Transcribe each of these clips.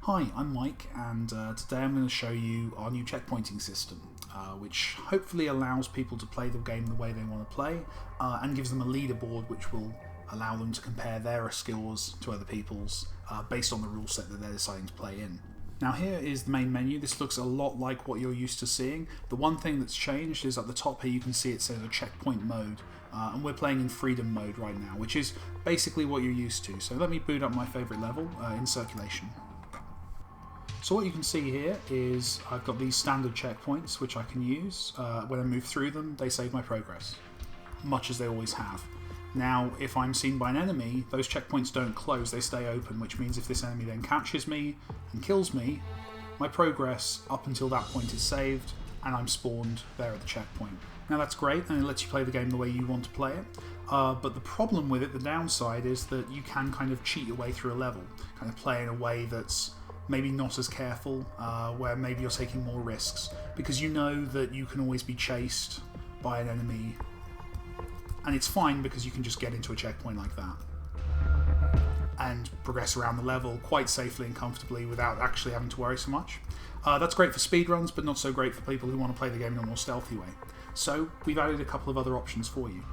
Hi, I'm Mike, and today I'm going to show you our new checkpointing system, which hopefully allows people to play the game the way they want to play, and gives them a leaderboard which will allow them to compare their skills to other people's based on the rule set that they're deciding to play in. Now here is the main menu. This looks a lot like what you're used to seeing. The one thing that's changed is at the top here you can see it says a checkpoint mode, and we're playing in freedom mode right now, which is basically what you're used to. So let me boot up my favourite level in circulation. So what you can see here is I've got these standard checkpoints which I can use. When I move through them, they save my progress, much as they always have. Now, if I'm seen by an enemy, those checkpoints don't close, they stay open, which means if this enemy then catches me and kills me, my progress up until that point is saved, and I'm spawned there at the checkpoint. Now that's great, and it lets you play the game the way you want to play it, but the problem with it, the downside, is that you can kind of cheat your way through a level, kind of play in a way that's maybe not as careful, where maybe you're taking more risks, because you know that you can always be chased by an enemy. And it's fine because you can just get into a checkpoint like that and progress around the level quite safely and comfortably without actually having to worry so much. That's great for speedruns, but not so great for people who want to play the game in a more stealthy way. So we've added a couple of other options for you.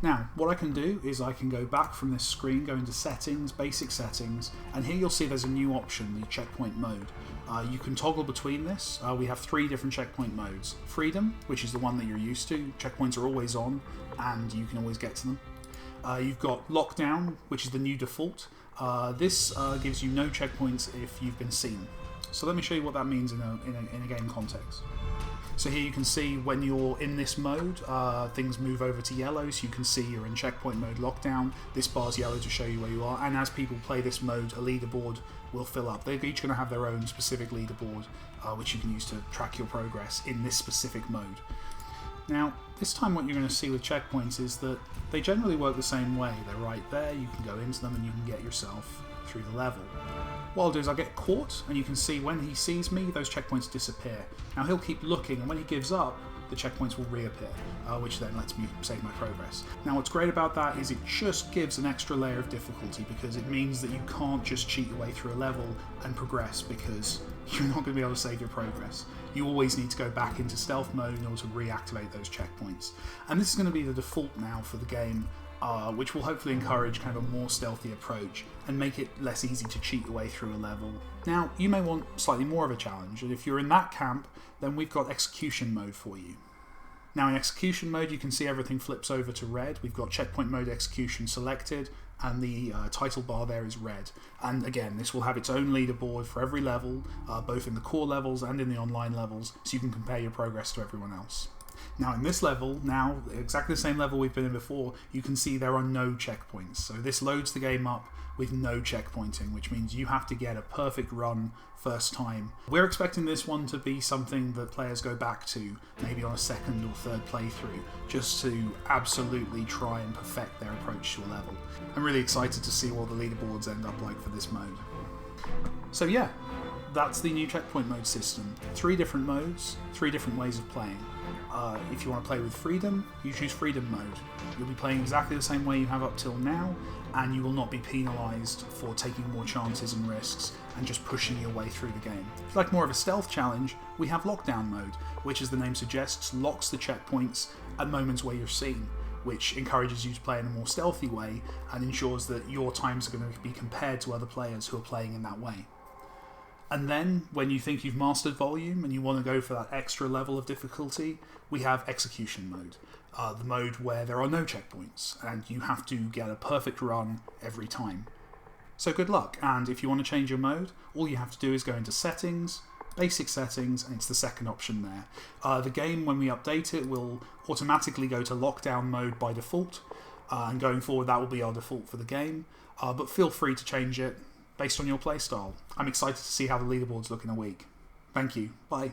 Now, what I can do is I can go back from this screen, go into settings, basic settings, and here you'll see there's a new option, the checkpoint mode. You can toggle between this. We have 3 different checkpoint modes. Freedom, which is the one that you're used to. Checkpoints are always on, and you can always get to them. You've got Lockdown, which is the new default. This gives you no checkpoints if you've been seen. So let me show you what that means in a game context. So here you can see when you're in this mode, things move over to yellow, so you can see you're in checkpoint mode lockdown. This bar's yellow to show you where you are, and as people play this mode, a leaderboard will fill up. They're each going to have their own specific leaderboard, which you can use to track your progress in this specific mode. Now, this time what you're going to see with checkpoints is that they generally work the same way. They're right there, you can go into them and you can get yourself through the level. What I'll do is I'll get caught, and you can see when he sees me, those checkpoints disappear. Now he'll keep looking, and when he gives up, the checkpoints will reappear, which then lets me save my progress. Now what's great about that is it just gives an extra layer of difficulty, because it means that you can't just cheat your way through a level and progress, because you're not going to be able to save your progress. You always need to go back into stealth mode in order to reactivate those checkpoints. And this is going to be the default now for the game, which will hopefully encourage kind of a more stealthy approach and make it less easy to cheat your way through a level. Now, you may want slightly more of a challenge, and if you're in that camp, then we've got execution mode for you. Now in execution mode, you can see everything flips over to red. We've got checkpoint mode execution selected, and the title bar there is red. And again, this will have its own leaderboard for every level, both in the core levels and in the online levels, so you can compare your progress to everyone else. Now in this level, now exactly the same level we've been in before, you can see there are no checkpoints. So this loads the game up with no checkpointing, which means you have to get a perfect run first time. We're expecting this one to be something that players go back to, maybe on a second or third playthrough, just to absolutely try and perfect their approach to a level. I'm really excited to see what the leaderboards end up like for this mode. So yeah, that's the new checkpoint mode system. 3 different modes, 3 different ways of playing. If you want to play with freedom, you choose freedom mode. You'll be playing exactly the same way you have up till now, and you will not be penalised for taking more chances and risks and just pushing your way through the game. If you like more of a stealth challenge, we have lockdown mode, which, as the name suggests, locks the checkpoints at moments where you're seen, which encourages you to play in a more stealthy way and ensures that your times are going to be compared to other players who are playing in that way. And then, when you think you've mastered volume and you want to go for that extra level of difficulty, we have execution mode, the mode where there are no checkpoints and you have to get a perfect run every time. So good luck, and if you want to change your mode, all you have to do is go into settings, basic settings, and it's the second option there. The game, when we update it, will automatically go to lockdown mode by default, and going forward that will be our default for the game, but feel free to change it based on your playstyle. I'm excited to see how the leaderboards look in a week. Thank you. Bye.